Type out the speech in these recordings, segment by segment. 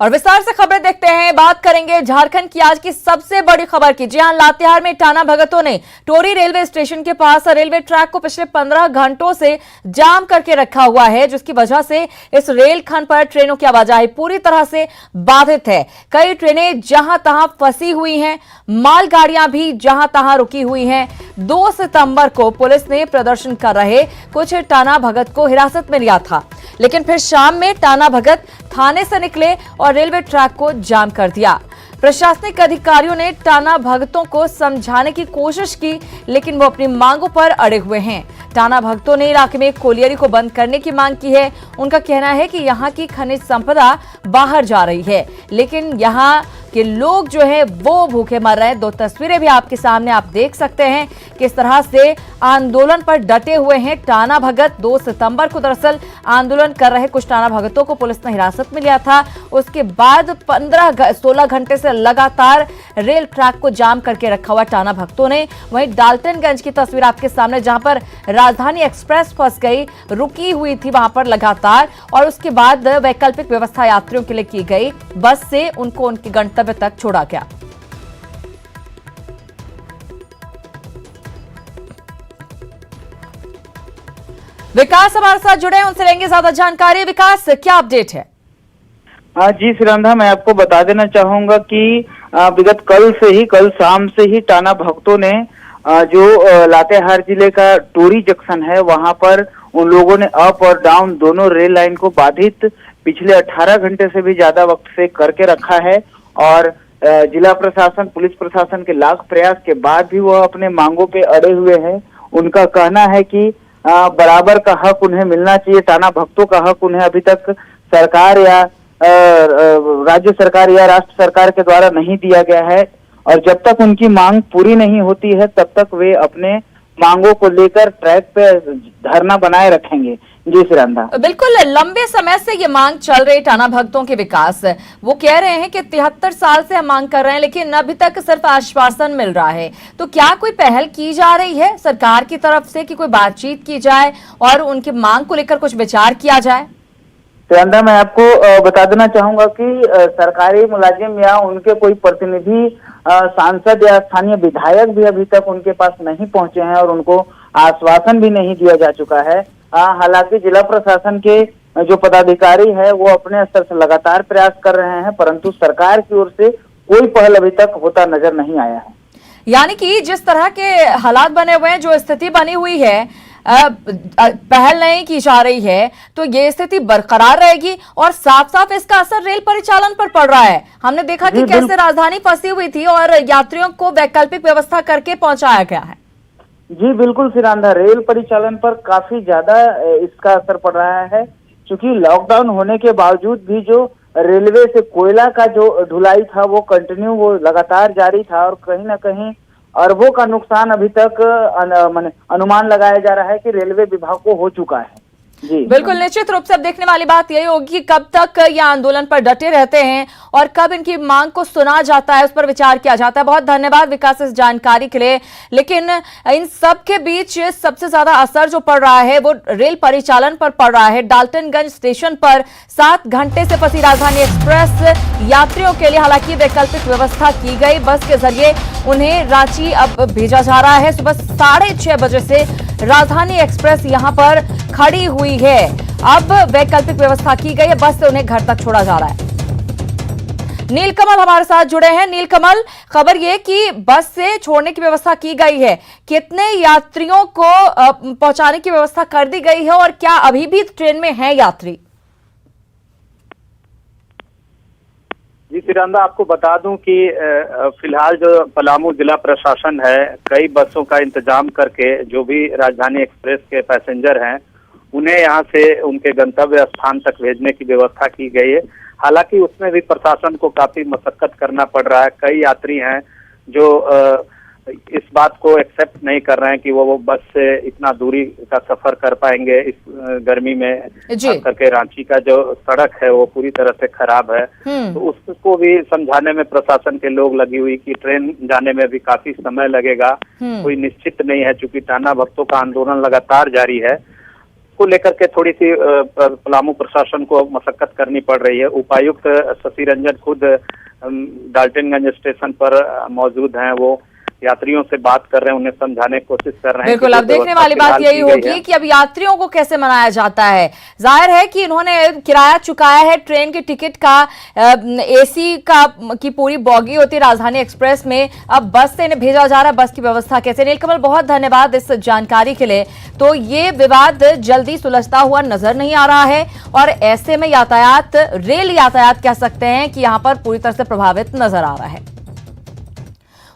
और विस्तार से खबरें देखते हैं। बात करेंगे झारखंड की आज की सबसे बड़ी खबर की। जी हां, लातेहार में टाना भगतों ने टोरी रेलवे स्टेशन के पास रेलवे ट्रैक को पिछले 15 घंटों से जाम करके रखा हुआ है, जिसकी वजह से इस रेलखंड पर ट्रेनों की आवाजाही पूरी तरह से बाधित है। कई ट्रेनें जहां तहां फंसी हुई हैं, मालगाड़ियां भी जहां तहां रुकी हुई हैं। 2 सितंबर को पुलिस ने प्रदर्शन कर रहे कुछ टाना भगत को हिरासत में लिया था, लेकिन फिर शाम में टाना भगत थाने से निकले और रेलवे ट्रैक को जाम कर दिया। प्रशासनिक अधिकारियों ने टाना भगतों को समझाने की कोशिश की, लेकिन वो अपनी मांगों पर अड़े हुए हैं। टाना भगतों ने इलाके में कोलियरी को बंद करने की मांग की है। उनका कहना है कि यहाँ की खनिज संपदा बाहर जा रही है, लेकिन यहाँ के लोग जो है वो भूखे मर रहे हैं। 2 तस्वीरें भी आपके सामने आप देख सकते हैं किस तरह से आंदोलन पर डटे हुए हैं टाना भगत। 2 सितंबर को दरअसल आंदोलन कर रहे कुछ टाना भगतों को पुलिस ने हिरासत में लिया था। उसके बाद 16 घंटे से लगातार रेल ट्रैक को जाम करके रखा हुआ टाना भगतों ने। वहीं डाल्टनगंज की तस्वीर आपके सामने, जहां पर राजधानी एक्सप्रेस फंस गई, रुकी हुई थी वहां पर लगातार, और उसके बाद वैकल्पिक व्यवस्था यात्रियों के लिए की गई। बस से उनको उनके गंतव्य तक छोड़ा गया। विकास हमारे साथ जुड़े हैं, उनसे लेंगे ज्यादा जानकारी। विकास, क्या अपडेट है? जी श्रीरंधा, मैं आपको बता देना चाहूंगा कि विगत कल शाम से ही टाना भक्तों ने जो लातेहार जिले का टोरी जंक्शन है वहां पर उन लोगों ने अप और डाउन दोनों रेल लाइन को बाधित पिछले 18 घंटे से भी ज्यादा वक्त से करके रखा है। और जिला प्रशासन, पुलिस प्रशासन के लाख प्रयास के बाद भी वह अपने मांगों पे अड़े हुए हैं। उनका कहना है कि बराबर का हक उन्हें मिलना चाहिए। टाना भक्तों का हक उन्हें अभी तक सरकार या राज्य सरकार या राष्ट्र सरकार के द्वारा नहीं दिया गया है, और जब तक उनकी मांग पूरी नहीं होती है तब तक वे अपने मांगों को लेकर ट्रैक पे धरना बनाए रखेंगे। जी श्रीरंधा, बिल्कुल लंबे समय से ये मांग चल रही टाना भगतों के विकास। वो कह रहे हैं कि 73 साल से हम मांग कर रहे हैं, लेकिन अभी तक सिर्फ आश्वासन मिल रहा है। तो क्या कोई पहल की जा रही है सरकार की तरफ से कि कोई बातचीत की जाए और उनकी मांग को लेकर कुछ विचार किया जाए? श्रीरंधा, मैं आपको बता देना चाहूंगा कि सरकारी मुलाजिम या उनके कोई प्रतिनिधि, सांसद या स्थानीय विधायक भी अभी तक उनके पास नहीं पहुंचे हैं और उनको आश्वासन भी नहीं दिया जा चुका है। हालांकि जिला प्रशासन के जो पदाधिकारी है वो अपने स्तर से लगातार प्रयास कर रहे हैं, परंतु सरकार की ओर से कोई पहल अभी तक होता नजर नहीं आया है। यानी कि जिस तरह के हालात बने हुए हैं, जो स्थिति बनी हुई है, पहल नहीं की जा रही है, तो ये स्थिति बरकरार रहेगी और साफ साफ इसका असर रेल परिचालन पर पड़ रहा है। हमने देखा कि कैसे राजधानी फंसी हुई थी और यात्रियों को वैकल्पिक व्यवस्था करके पहुंचाया गया है। जी बिल्कुल श्रीरंधा, रेल परिचालन पर काफी ज्यादा इसका असर पड़ रहा है, क्योंकि लॉकडाउन होने के बावजूद भी जो रेलवे से कोयला का जो ढुलाई था वो कंटिन्यू, वो लगातार जारी था, और कहीं ना कहीं अरबों का नुकसान अभी तक अनुमान लगाया जा रहा है कि रेलवे विभाग को हो चुका है। जी बिल्कुल, निश्चित रूप से अब देखने वाली बात यही होगी कि कब तक ये आंदोलन पर डटे रहते हैं और कब इनकी मांग को सुना जाता है, उस पर विचार किया जाता है। बहुत धन्यवाद विकास इस जानकारी के लिए। लेकिन इन सब के बीच सबसे ज्यादा असर जो पड़ रहा है वो रेल परिचालन पर पड़ रहा है। डाल्टनगंज स्टेशन पर 7 घंटे से फंसी राजधानी एक्सप्रेस यात्रियों के लिए हालांकि वैकल्पिक व्यवस्था की गई। बस के जरिए उन्हें रांची अब भेजा जा रहा है। सुबह 6:30 बजे से राजधानी एक्सप्रेस यहां पर खड़ी हुई है। अब वैकल्पिक व्यवस्था की गई है, बस से उन्हें घर तक छोड़ा जा रहा है। नीलकमल हमारे साथ जुड़े हैं। नीलकमल, खबर ये कि बस से छोड़ने की व्यवस्था की गई है, कितने यात्रियों को पहुंचाने की व्यवस्था कर दी गई है और क्या अभी भी ट्रेन में है यात्री? जी श्रीरंधा, आपको बता दूं कि फिलहाल जो पलामू जिला प्रशासन है कई बसों का इंतजाम करके जो भी राजधानी एक्सप्रेस के पैसेंजर हैं उन्हें यहां से उनके गंतव्य स्थान तक भेजने की व्यवस्था की गई है। हालांकि उसमें भी प्रशासन को काफी मशक्कत करना पड़ रहा है। कई यात्री हैं जो इस बात को एक्सेप्ट नहीं कर रहे हैं कि वो बस से इतना दूरी का सफर कर पाएंगे इस गर्मी में। करके रांची का जो सड़क है वो पूरी तरह से खराब है, तो उसको भी समझाने में प्रशासन के लोग लगी हुई कि ट्रेन जाने में भी काफी समय लगेगा, कोई निश्चित नहीं है। चूंकि टाना भक्तों का आंदोलन लगातार जारी है, इसको लेकर के थोड़ी सी पलामू प्रशासन को मशक्कत करनी पड़ रही है। उपायुक्त शशि रंजन खुद डाल्टनगंज स्टेशन पर मौजूद हैं, वो यात्रियों से बात कर रहे हैं, उन्हें समझाने की कोशिश कर रहे हैं। बिल्कुल, अब देखने वाली बात यही होगी कि अब यात्रियों को कैसे मनाया जाता है। जाहिर है कि इन्होंने किराया चुकाया है ट्रेन के टिकट का, एसी का की पूरी बॉगी होती है राजधानी एक्सप्रेस में, अब बस से इन्हें भेजा जा रहा है। बस की व्यवस्था कैसे? नीलकमल, बहुत धन्यवाद इस जानकारी के लिए। तो ये विवाद जल्दी सुलझता हुआ नजर नहीं आ रहा है और ऐसे में यातायात, रेल यातायात कह सकते हैं कि यहां पर पूरी तरह से प्रभावित नजर आ रहा है।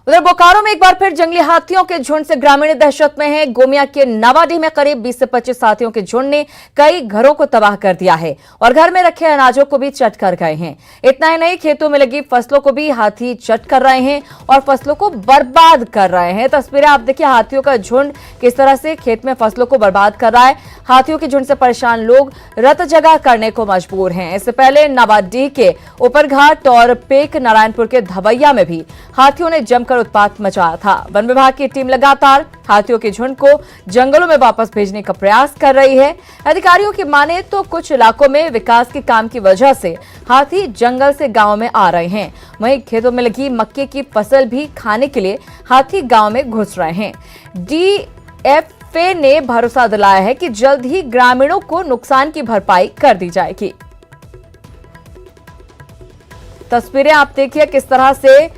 उधर बोकारो में एक बार फिर जंगली हाथियों के झुंड से ग्रामीण दहशत में हैं। गोमिया के नवाडीह में करीब 20 से 25 हाथियों के झुंड ने कई घरों को तबाह कर दिया है और घर में रखे अनाजों को भी चट कर गए हैं। इतना ही नहीं, खेतों में लगी फसलों को भी हाथी चट कर रहे हैं और फसलों को बर्बाद कर रहे हैं। तस्वीरें आप देखिए, हाथियों का झुंड किस तरह से खेत में फसलों को बर्बाद कर रहा है। हाथियों के झुंड से परेशान लोग रत जगह करने को मजबूर हैं। इससे पहले नवाडीह के ऊपरघाट और पेक नारायणपुर के धवैया में भी हाथियों ने जमकर उत्पात मचाया था। वन विभाग की टीम लगातार हाथियों के झुंड को जंगलों में वापस भेजने का प्रयास कर रही है। अधिकारियों की माने तो कुछ इलाकों में विकास के काम की वजह से हाथी जंगल से गांव में आ रहे हैं। वहीं खेतों में लगी मक्के की फसल भी खाने के लिए हाथी गांव में घुस रहे हैं। डीएफए ने भरोसा दिलाया है कि जल्द ही ग्रामीणों को नुकसान की भरपाई कर दी जाएगी। तस्वीरें आप देखिए किस तरह से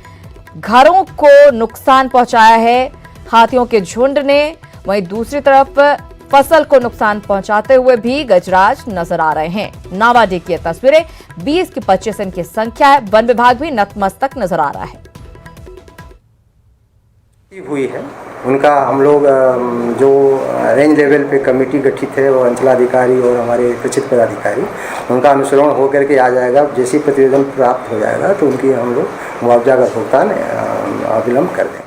घरों को नुकसान पहुंचाया है हाथियों के झुंड ने। वहीं दूसरी तरफ फसल को नुकसान पहुंचाते हुए भी गजराज नजर आ रहे हैं। नावाडी की तस्वीरें 20 की 25 इनकी संख्या है। वन विभाग भी नतमस्तक नजर आ रहा है। हुई है उनका, हम लोग जो रेंज लेवल पे कमेटी गठित है वो अंचलाधिकारी और हमारे प्रचित पदाधिकारी, उनका अनुसरण होकर के आ जाएगा। जैसे प्रतिवेदन प्राप्त हो जाएगा तो उनकी हम लोग मुआवजा का भुगतान अविलंब कर देंगे।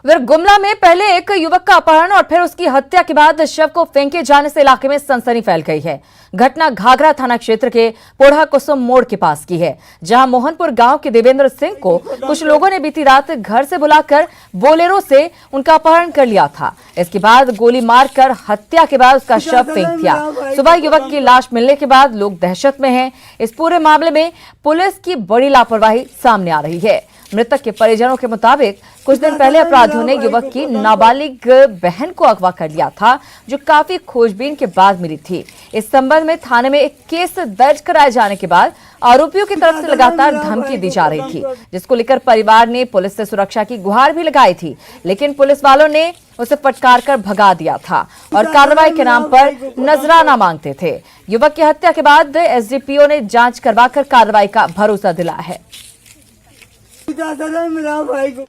उधर गुमला में पहले एक युवक का अपहरण और फिर उसकी हत्या के बाद शव को फेंके जाने से इलाके में सनसनी फैल गई है। घटना घाघरा थाना क्षेत्र के पोढ़ा कुसुम मोड़ के पास की है, जहां मोहनपुर गांव के देवेंद्र सिंह को कुछ लोगों ने बीती रात घर से बुलाकर बोलेरो से उनका अपहरण कर लिया था। इसके बाद गोली मारकर हत्या के बाद उसका शव फेंक दिया। सुबह युवक की लाश मिलने के बाद लोग दहशत में हैं। इस पूरे मामले में पुलिस की बड़ी लापरवाही सामने आ रही है। मृतक के परिजनों के मुताबिक कुछ दिन पहले अपराधियों ने युवक की नाबालिग बहन को अगवा कर लिया था, जो काफी खोजबीन के बाद मिली थी। इस संबंध में थाने में एक केस दर्ज कराए जाने के बाद आरोपियों की तरफ से लगातार धमकी दी जा रही थी, जिसको लेकर परिवार ने पुलिस से सुरक्षा की गुहार भी लगाई थी, लेकिन पुलिस वालों ने उसे फटकार कर भगा दिया था और कार्रवाई के नाम पर नजराना मांगते थे। युवक की हत्या के बाद एसडीपीओ ने जांच करवाकर कार्रवाई का भरोसा दिलाया है। मेरा भाई को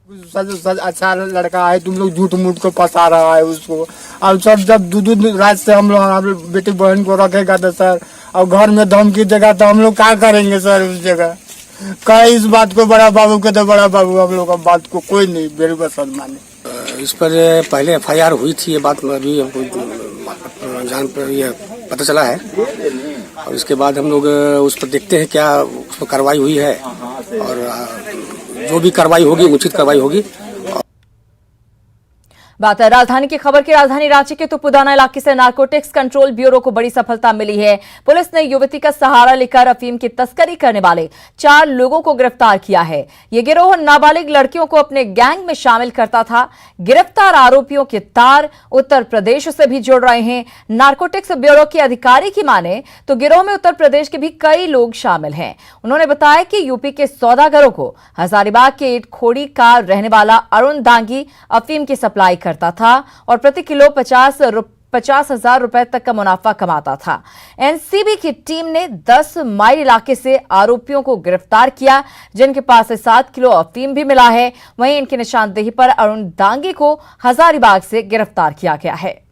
सच अच्छा लड़का है, तुम लोग झूठ मूठ को फंसा रहा है उसको। अब सर जब दूध रात से हम लोग बेटी बहन को रखेगा तो सर, और घर में धमकी देगा तो हम लोग क्या करेंगे सर उस जगह? कहे इस बात को बड़ा बाबू के, तो बड़ा बाबू हम लोग बात को कोई नहीं बिल्कुल सर माने। इस पर पहले FIR हुई थी, ये बात अभी हमको जान पर ये पता चला है और इसके बाद हम लोग उस पर देखते हैं क्या उस पर कार्रवाई हुई है और जो भी कार्रवाई होगी उचित कार्रवाई होगी। बात है राजधानी की खबर की। राजधानी रांची के तुपुदाना इलाके से नारकोटिक्स कंट्रोल ब्यूरो को बड़ी सफलता मिली है। पुलिस ने युवती का सहारा लेकर अफीम की तस्करी करने वाले 4 लोगों को गिरफ्तार किया है। ये गिरोह नाबालिग लड़कियों को अपने गैंग में शामिल करता था। गिरफ्तार आरोपियों के तार उत्तर प्रदेश से भी जुड़ रहे हैं। नारकोटिक्स ब्यूरो के अधिकारी की माने तो गिरोह में उत्तर प्रदेश के भी कई लोग शामिल हैं। उन्होंने बताया कि यूपी के सौदागरों को हजारीबाग के ईटखोड़ी का रहने वाला अरुण दांगी अफीम की सप्लाई करता था और प्रति किलो 50,000 रुपए तक का मुनाफा कमाता था। एनसीबी की टीम ने 10 माइल इलाके से आरोपियों को गिरफ्तार किया, जिनके पास से 7 किलो अफीम भी मिला है। वहीं इनकी निशानदेही पर अरुण दांगी को हजारीबाग से गिरफ्तार किया गया है।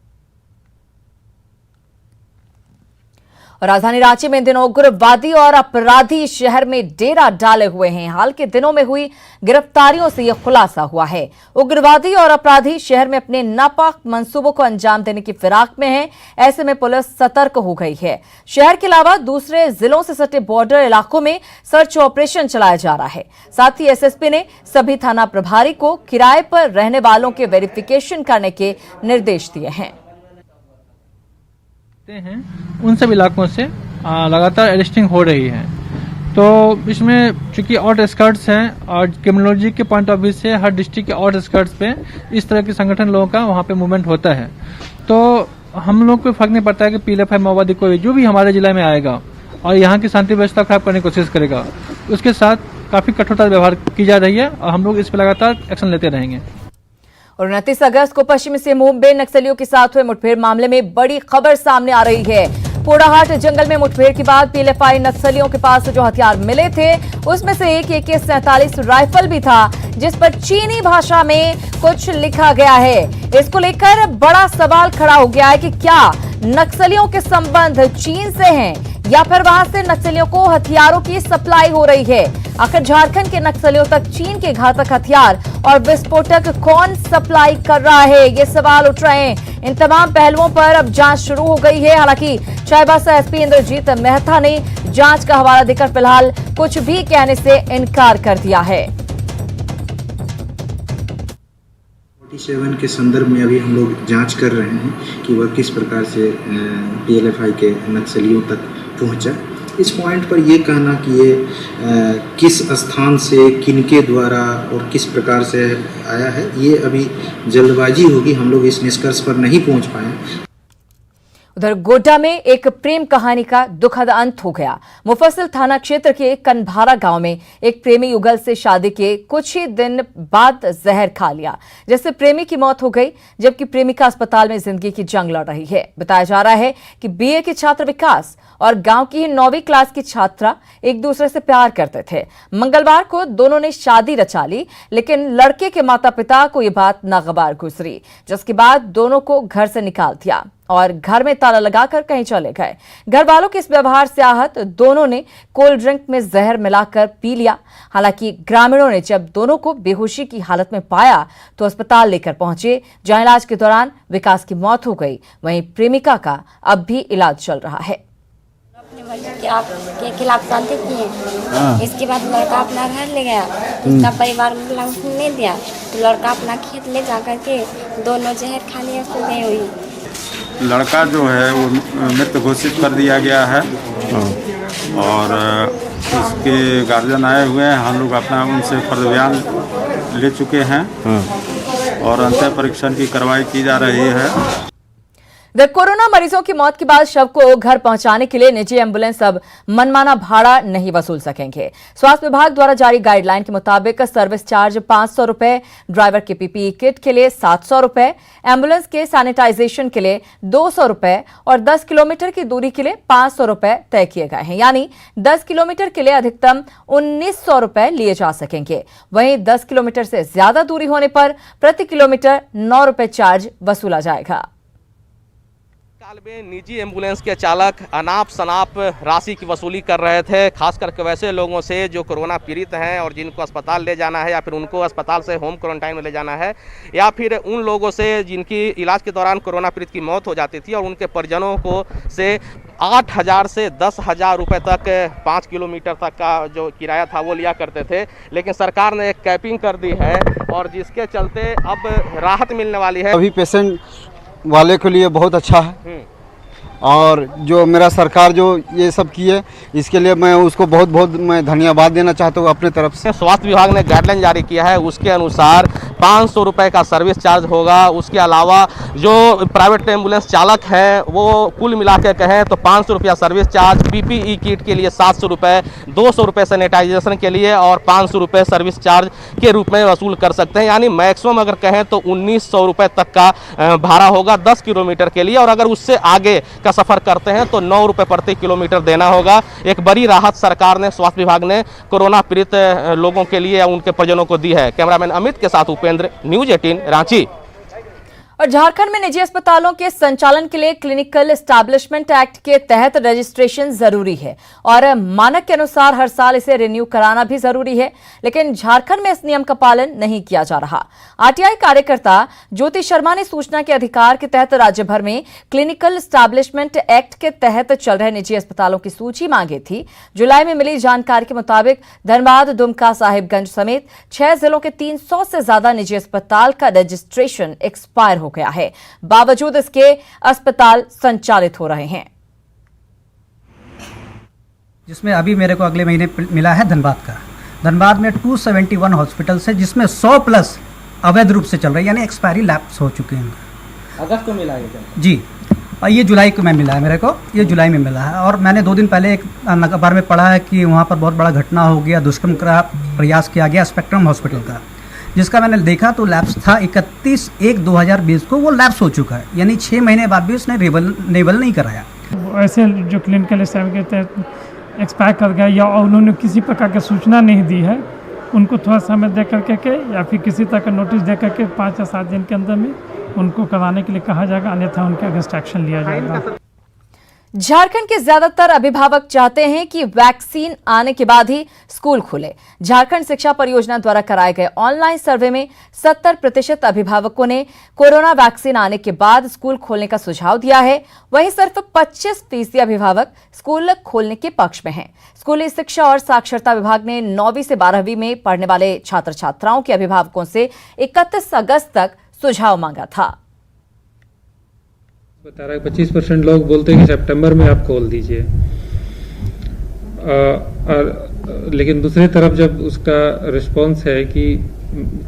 राजधानी रांची में इन दिनों उग्रवादी और अपराधी शहर में डेरा डाले हुए हैं। हाल के दिनों में हुई गिरफ्तारियों से यह खुलासा हुआ है। उग्रवादी और अपराधी शहर में अपने नापाक मंसूबों को अंजाम देने की फिराक में हैं। ऐसे में पुलिस सतर्क हो गई है। शहर के अलावा दूसरे जिलों से सटे बॉर्डर इलाकों में सर्च ऑपरेशन चलाया जा रहा है। साथ ही एसएसपी ने सभी थाना प्रभारी को किराए पर रहने वालों के वेरिफिकेशन करने के निर्देश दिए हैं। हैं उन सब इलाकों से लगातार अरेस्टिंग हो रही है। तो इसमें चूंकि आउटस्कर्ट्स हैं और क्रिमिनोलॉजी के पॉइंट ऑफ व्यू से हर डिस्ट्रिक्ट के आउटस्कर्ट्स पे इस तरह के संगठन लोगों का वहाँ पे मूवमेंट होता है। तो हम लोग को फर्क नहीं पड़ता है कि पीएलएफआई माओवादी कोई जो भी हमारे जिले में आएगा और यहाँ की शांति व्यवस्था खराब करने की कोशिश करेगा, उसके साथ काफी कठोरता व्यवहार की जा रही है और हम लोग इस पर लगातार एक्शन लेते रहेंगे। और 29 अगस्त को पश्चिमी सिंहभूम में नक्सलियों के साथ हुए मुठभेड़ मामले में बड़ी खबर सामने आ रही है। पोड़ाहाट जंगल में मुठभेड़ के बाद पीएलएफआई नक्सलियों के पास जो हथियार मिले थे उसमें से एक AK-47 राइफल भी था, जिस पर चीनी भाषा में कुछ लिखा गया है। इसको लेकर बड़ा सवाल खड़ा हो गया है कि क्या नक्सलियों के संबंध चीन से हैं या फिर वहां से नक्सलियों को हथियारों की सप्लाई हो रही है। आखिर झारखंड के नक्सलियों तक चीन के घातक हथियार और विस्फोटक कौन सप्लाई कर रहा है, ये सवाल उठ रहे हैं। इन तमाम पहलुओं पर अब जांच शुरू हो गई है। हालांकि चाईबासा एसपी इंद्रजीत मेहता ने जांच का हवाला देकर फिलहाल कुछ भी कहने से इनकार कर दिया है। 47 के संदर्भ में अभी हम लोग जांच कर रहे हैं कि वह किस प्रकार से पीएलएफआई के नक्सलियों तक पहुंचा। इस पॉइंट पर ये कहना कि ये किस स्थान से किनके द्वारा और किस प्रकार से आया है, ये अभी जल्दबाजी होगी, हम लोग इस निष्कर्ष पर नहीं पहुंच पाए। उधर गोड्डा में एक प्रेम कहानी का दुखद अंत हो गया। मुफस्सिल थाना क्षेत्र के कनभारा गांव में एक प्रेमी युगल से शादी के कुछ ही दिन बाद जहर खा लिया, जिससे प्रेमी की मौत हो गई, जबकि प्रेमिका अस्पताल में जिंदगी की जंग लड़ रही है। बताया जा रहा है कि बीए के छात्र विकास और गांव की ही 9वीं क्लास की छात्रा एक दूसरे से प्यार करते थे। मंगलवार को दोनों ने शादी रचा ली, लेकिन लड़के के माता पिता को यह बात नागवार गुजरी, जिसके बाद दोनों को घर से निकाल दिया और घर में ताला लगाकर कहीं चले गए। घर वालों के इस व्यवहार से आहत दोनों ने कोल्ड ड्रिंक में जहर मिलाकर पी लिया। हालांकि ग्रामीणों ने जब दोनों को बेहोशी की हालत में पाया तो अस्पताल लेकर पहुंचे, जहां इलाज के दौरान विकास की मौत हो गई। वहीं प्रेमिका का अब भी इलाज चल रहा है। के खिलाफ शादी किए, इसके बाद लड़का अपना घर ले गया, उसका परिवार नहीं दिया तो लड़का अपना खेत ले जा करके दोनों जहर खा लिए, सो गई हुई। लड़का जो है वो मृत घोषित कर दिया गया है और उसके गार्जियन आए हुए हैं। हम लोग अपना उनसे फर्द बयान ले चुके हैं और अंतिम परीक्षण की कार्रवाई की जा रही है। कोरोना मरीजों की मौत के बाद शव को घर पहुंचाने के लिए निजी एम्बुलेंस अब मनमाना भाड़ा नहीं वसूल सकेंगे। स्वास्थ्य विभाग द्वारा जारी गाइडलाइन के मुताबिक सर्विस चार्ज 500 रुपए, ड्राइवर के पीपीई किट के लिए 700 रुपए, एम्बुलेंस के सैनिटाइजेशन के लिए 200 रुपए और 10 किलोमीटर की दूरी के लिए 500 रुपए तय किए गए हैं। यानी 10 किलोमीटर के लिए अधिकतम 1900 रुपए लिए जा सकेंगे। वहीं 10 किलोमीटर से ज्यादा दूरी होने पर प्रति किलोमीटर 9 रुपए चार्ज वसूला जाएगा। साल में निजी एम्बुलेंस के चालक अनाप शनाप राशि की वसूली कर रहे थे, खास करके वैसे लोगों से जो कोरोना पीड़ित हैं और जिनको अस्पताल ले जाना है या फिर उनको अस्पताल से होम क्वारंटाइन में ले जाना है, या फिर उन लोगों से जिनकी इलाज के दौरान कोरोना पीड़ित की मौत हो जाती थी और उनके परिजनों को से 8,000 से 10,000 रुपये तक 5 किलोमीटर तक का जो किराया था वो लिया करते थे। लेकिन सरकार ने एक कैपिंग कर दी है और जिसके चलते अब राहत मिलने वाली है। अभी पेशेंट वाले के लिए बहुत अच्छा है और जो मेरा सरकार जो ये सब की है इसके लिए मैं उसको बहुत बहुत मैं धन्यवाद देना चाहता हूँ अपने तरफ से। स्वास्थ्य विभाग ने गाइडलाइन जारी किया है, उसके अनुसार 500 रुपये का सर्विस चार्ज होगा। उसके अलावा जो प्राइवेट एम्बुलेंस चालक हैं वो कुल मिला के कहें तो 500 रुपया सर्विस चार्ज, पीपीई किट के लिए 700 रुपये, 200 रुपये सैनिटाइजेशन के लिए और 500 रुपये सर्विस चार्ज के रूप में वसूल कर सकते हैं। यानी मैक्सिमम अगर कहें तो 1900 रुपये तक का भाड़ा होगा 10 किलोमीटर के लिए, और अगर उससे आगे का सफर करते हैं तो 9 रुपये प्रति किलोमीटर देना होगा। एक बड़ी राहत सरकार ने, स्वास्थ्य विभाग ने कोरोना पीड़ित लोगों के लिए या उनके परिजनों को दी है। कैमरामैन अमित के साथ उपेंद्र, न्यूज 18 रांची। और झारखंड में निजी अस्पतालों के संचालन के लिए क्लिनिकल एस्टैब्लिशमेंट एक्ट के तहत रजिस्ट्रेशन जरूरी है और मानक के अनुसार हर साल इसे रिन्यू कराना भी जरूरी है, लेकिन झारखंड में इस नियम का पालन नहीं किया जा रहा। आरटीआई कार्यकर्ता ज्योति शर्मा ने सूचना के अधिकार के तहत राज्य भर में क्लिनिकल एस्टैब्लिशमेंट एक्ट के तहत चल रहे निजी अस्पतालों की सूची मांगी थी। जुलाई में मिली जानकारी के मुताबिक धनबाद, दुमका, साहिबगंज समेत 6 जिलों के 300 से ज्यादा निजी अस्पताल का रजिस्ट्रेशन एक्सपायर हो गया है। बावजूद इसके अस्पताल संचालित हो रहे हैं, जिसमें अभी मेरे को अगले महीने मिला है धनबाद का। धनबाद में 271 हॉस्पिटल्स है, जिसमें 100 प्लस अवैध रूप से चल रही है, यानी एक्सपायरी लैप्स हो चुके हैं। अगस्त को मिला है जी, और ये जुलाई को में मिला है मेरे को, ये जुलाई में मिला है। और मैंने 2 दिन पहले एक अखबार में पढ़ा है कि वहाँ पर बहुत बड़ा घटना हो गया, दुष्कर्म का प्रयास किया गया स्पेक्ट्रम हॉस्पिटल का, जिसका मैंने देखा तो लैप्स था 31/1/2020 को वो लैप्स हो चुका है, यानी 6 महीने बाद भी उसने नेबल नहीं कराया। ऐसे जो क्लिनिकल स्टाफ के तहत एक्सपायर कर गया या उन्होंने किसी प्रकार की सूचना नहीं दी है, उनको थोड़ा समय दे करके या फिर किसी तरह का नोटिस दे करके 5 या 7 दिन के अंदर में उनको कराने के लिए कहा जाएगा, अन्यथा उनके अगेंस्ट एक्शन लिया जाएगा। झारखंड के ज्यादातर अभिभावक चाहते हैं कि वैक्सीन आने के बाद ही स्कूल खुले। झारखंड शिक्षा परियोजना द्वारा कराए गए ऑनलाइन सर्वे में 70% अभिभावकों ने कोरोना वैक्सीन आने के बाद स्कूल खोलने का सुझाव दिया है। वहीं सिर्फ 25% अभिभावक स्कूल खोलने के पक्ष में हैं। स्कूली शिक्षा और साक्षरता विभाग ने 9वीं से 12वीं में पढ़ने वाले छात्र छात्राओं के अभिभावकों से 31 अगस्त तक सुझाव मांगा था। बता रहा है 25% लोग बोलते हैं कि सितंबर में आप खोल दीजिए, लेकिन दूसरी तरफ जब उसका रिस्पांस है कि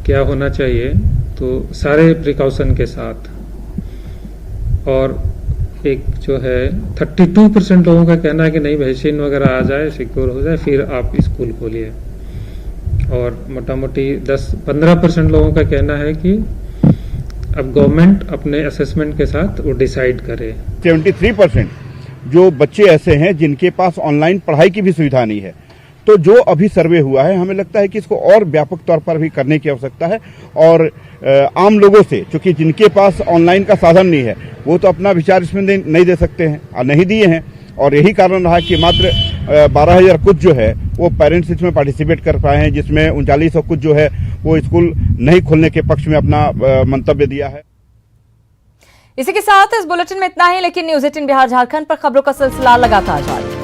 क्या होना चाहिए, तो सारे प्रिकॉशन के साथ, और एक जो है 32% लोगों का कहना है कि नहीं वैक्सीन वगैरह आ जाए, सिक्योर हो जाए, फिर आप स्कूल खोलिए, और मोटा मोटी 10-15% लोगों का कहना है कि अब गवर्नमेंट अपने असेसमेंट के साथ वो डिसाइड करे। 73% जो बच्चे ऐसे हैं जिनके पास ऑनलाइन पढ़ाई की भी सुविधा नहीं है, तो जो अभी सर्वे हुआ है हमें लगता है कि इसको और व्यापक तौर पर भी करने की आवश्यकता है। और आम लोगों से, चूंकि जिनके पास ऑनलाइन का साधन नहीं है वो तो अपना विचार इसमें नहीं दे सकते हैं और नहीं दिए हैं, और यही कारण रहा कि मात्र 12,000 कुछ जो है वो पेरेंट्स इसमें पार्टिसिपेट कर पाए हैं, जिसमें 3900 कुछ जो है वो स्कूल नहीं खोलने के पक्ष में अपना मंतव्य दिया है। इसी के साथ इस बुलेटिन में इतना ही, लेकिन न्यूज़ 18 बिहार झारखंड पर खबरों का सिलसिला लगातार जारी है।